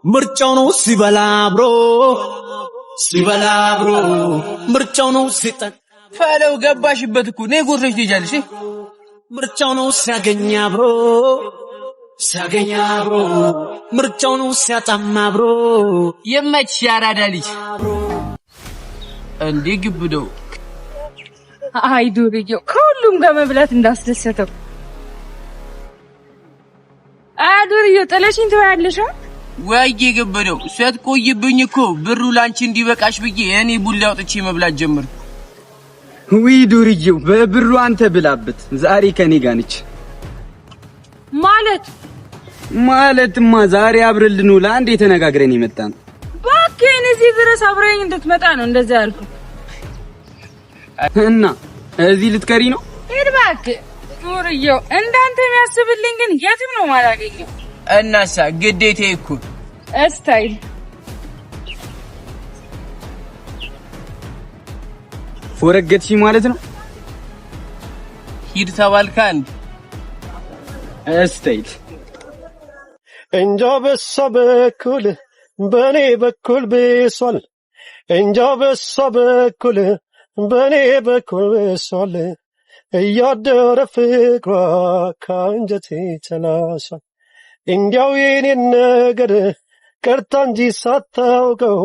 ምርጫው ነው ሲበላ ብሮ ምርጫው ነው ሲጠጥ ፈለው ገባሽበት እኮ ነይ ጎርተሽ ትሄጃለሽ ምርጫው ነው ሲያገኛ ብሮ ምርጫው ነው ሲያጣማ ብሮ የማይች ያራዳ ልጅ እንዴ ግብደው አይ ዱርዬው ከሁሉም ጋር መብላት እንዳስደሰተው ዱርዬው ጥለሽኝ ትወያለሽ ወይ ግብደው ስትቆይብኝ እኮ ብሩ ላንቺ እንዲበቃሽ ብዬ እኔ ቡላ አውጥቼ መብላት ጀመርኩ ወይ ዱርዬው በብሩ አንተ ብላበት ዛሬ ከኔ ጋር ነች ማለትማ ዛሬ አብረልን ውላ አንዴ ተነጋግረን ይመጣን ባክህን እዚህ ድረስ አብረኝ እንድትመጣ ነው እንደዛ ያልኩ እና እዚህ ልትቀሪ ነው ሄድ እባክህ ዱርዬው እንዳንተ የሚያስብልኝ ግን የትም ነው ማላገኘው እናሳ ግዴታዬ እኮ ስታይል ፎረገትሽ ማለት ነው ሂድ ተባልካን ስታይል እንጃ በሷ በኩል በኔ በኩል ብሷል እንጃ በሷ በኩል በኔ በኩል ብሷል እያደረ ፍቅሯ ከአንጀቴ ተላሷል እንዲያው የኔን ነገር ቀርታ እንጂ ሳታውቀው